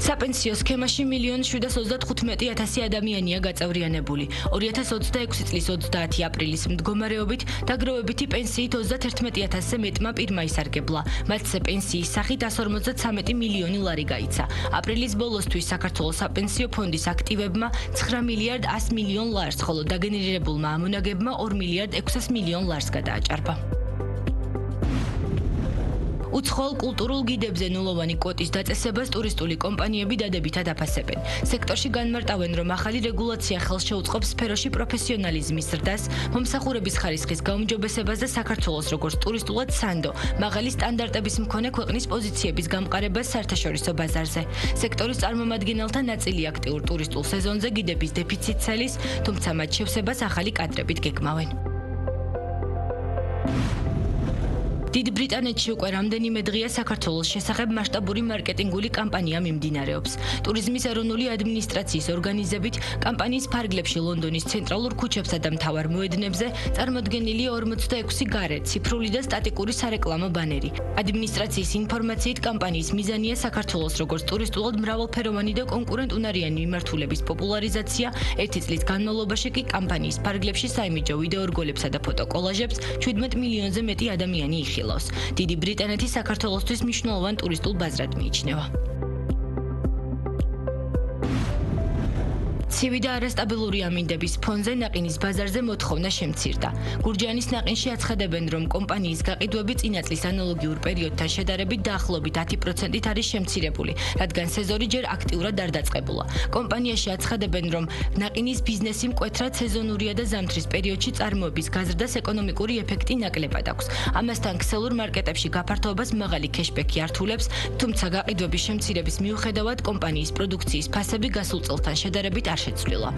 საპენსიო სქემაში 1,735,000 ადამიანია გაწევრიანებული. 2026 წლის 30 აპრილის მდგომარეობით დაგროვებითი პენსიით 31,000-ზე მეტმა პირმა ისარგებლა. მათზე პენსიის სახით 153 მილიონი ლარი გაიცა. აპრილის ბოლოსთვის საქართველოს საპენსიო ფონდის აქტივებმა 9 მილიარდ 100 მილიონ ლარს, ხოლო დაგენერირებულმა ამონაგებმა 2 მილიარდ 600 მილიონ ლარს გადააჭარბა. უცხოელ კულტურულ გიდებზე ნულოვანი კვოტის დაწესებას ტურისტული კომპანიები დადებითად აფასებენ. სექტორში განმარტავენ, რომ ახალი რეგულაცია ხელს შეუწყობს სფეროში პროფესიონალიზმის ზრდას, მომსახურების ხარისხის გაუმჯობესებას და საქართველოს როგორც ტურისტულად სანდო, მაღალი სტანდარტების მქონე ქვეყნის პოზიციების გამყარებას საერთაშორისო ბაზარზე. სექტორის წარმომადგენელთა ნაწილი აქტიურ ტურისტულ სეზონზე გიდების დეფიციტს ელის, თუმცა მათ შევსებას ახალი კადრებით გეგმავენ. დიდ ბრიტანეთში უკვე რამდენიმე დღეა საქართველოს შესახებ მასშტაბური მარკეტინგული კამპანია მიმდინარეობს. ტურიზმის ეროვნული ადმინისტრაციის ორგანიზებით კამპანიის ფარგლებში ლონდონის ცენტრალურ ქუჩებსა და მთავარ მოედნებზე წარმოდგენილია 46 გარე, ციფრული და სტატიკური სარეკლამო ბანერი. ადმინისტრაციის ინფორმაციით კამპანიის მიზანია საქართველოს როგორც ტურისტულად მრავალფეროვანი და კონკურენტუნარიანი მიმართულების პოპულარიზაცია, ერთი წლის განმავლობაში კი კამპანიის ფარგლებში საიმიჯო ვიდეო რგოლებსა და ფოტოკოლაჟებს 17 მილიონზე მეტი ადამიანი იხილავს. დიდი ბრიტანეთი საქართველოსთვის მნიშვნელოვან ტურისტულ ბაზრად მიიჩნევა. ცივი და არასტაბილური ამინდების ფონზე ნაყინის ბაზარზე მოთხოვნა შემცირდა. გურჯაანის ნაყინში აცხადებენ, რომ კომპანიის გაყიდვები წინა წლის ანალოგიურ პერიოდთან შედარებით დაახლოებით 10%-ით არის შემცირებული, რადგან სეზონი ჯერ აქტიურად არ დაწყებულა. კომპანიაში აცხადებენ, რომ ნაყინის ბიზნესი მკვეთრად სეზონურია და ზამთრის პერიოდში წარმოების გაზრდას ეკონომიკური ეფექტი ნაკლებად აქვს. ამასთან ქსელურ მარკეტებში გაფართოებას მაღალი ქეშბექი ართულებს, თუმცა გაყიდვების შემცირების მიუხედავად კომპანიის პროდუქციის ფასები გასულ წელთან შედარებით არ შეცვლილა.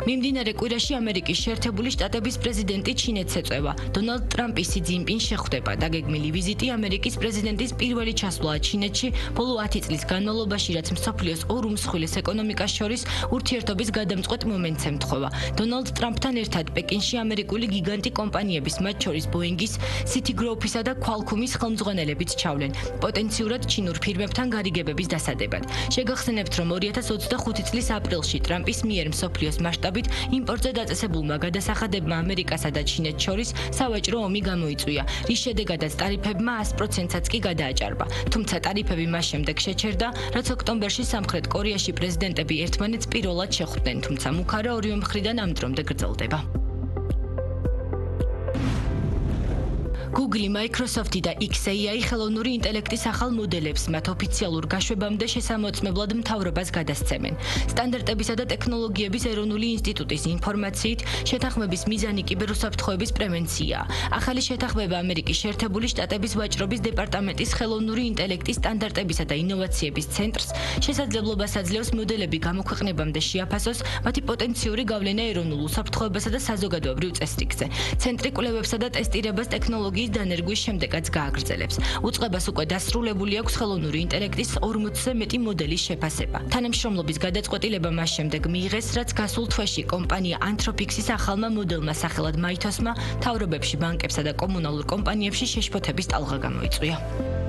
მიმდინარე კვირაში ამერიკის შეერთებული შტატების პრეზიდენტი ჩინეთს ეწევა. დონალდ ტრამპი სი ძინპინს შეხვდება. დაგეგმილი ვიზიტი ამერიკის პრეზიდენტის პირველი ჩასვლაა ჩინეთში ბოლო 10 წლის განმავლობაში, რაც მსოფლიოს ორ უმსხვილეს ეკონომიკას შორის ურთიერთობის გადამწყვეტ მომენტს ემთხვევა. დონალდ ტრამპთან ერთად პეკინში ამერიკული გიგანტი კომპანიების, მათ შორის ბოინგის, სიტიგროუფისა და ქვალკომის ხელმძღვანელებიც ჩავლენ. პოტენციურად ჩინურ ფირმებთან გარიგებების დასადებად. შეგახსენებთ, რომ 2025 წლის აპრილში ტრამპის მიერ მსოფლიოს მასშტაბით იმპორტზე დაწესებულმა გადასახადებმა ამერიკასა და ჩინეთს შორის სავაჭრო ომი გამოიწვია, რის შედეგადაც ტარიფებმა 100%-აც კი გადააჭარბა. თუმცა ტარიფები მას შემდეგ შეჩერდა, რაც ოქტომბერში სამხრეთ კორეაში პრეზიდენტები ერთმანეთს პირველად შეხვდნენ, თუმცა მუქარა ორივე მხრიდან ამ დრომდე გრძელდება. Google, Microsoft და XAI ხელოვნური ინტელექტის ახალ მოდელებს მათ ოფიციალურ გაშვებამდე შესამოწმებლად მთავრობას გადასცემენ. სტანდარტებისა და ტექნოლოგიების ეროვნული ინსტიტუტის ინფორმაციით, შეთანხმების მიზანი კიბერუსაფრთხოების პრევენციაა. ახალი შეთანხმება ამერიკის შეერთებული შტატების ვაჭრობის დეპარტამენტის ხელოვნური ინტელექტის სტანდარტებისა და ინოვაციების ცენტრს შესაძლებლობას აძლევს მოდელები გამოქვეყნებამდე შეაფასოს მათი პოტენციური გავლენა ეროვნულ უსაფრთხოებასა და საზოგადოებრივ წესრიგზე. ცენტრი კვლევებსა და ტესტირებას ტექნოლოგიის დანერგვის შემდეგაც გააგრძელებს. უწყებას უკვე დასრულებული აქვს ხელოვნური ინტელექტის 40-ზე მეტი მოდელის შეფასება. თანამშრომლობის გადაწყვეტილება მას შემდეგ მიიღეს, რაც გასულ თვეში კომპანია Anthropix's ახალმა მოდელმა სახელად Mythos-მა მთავრობებში, ბანკებსა და კომუნალურ კომპანიებში შეშფოთების ტალღა გამოიწვია.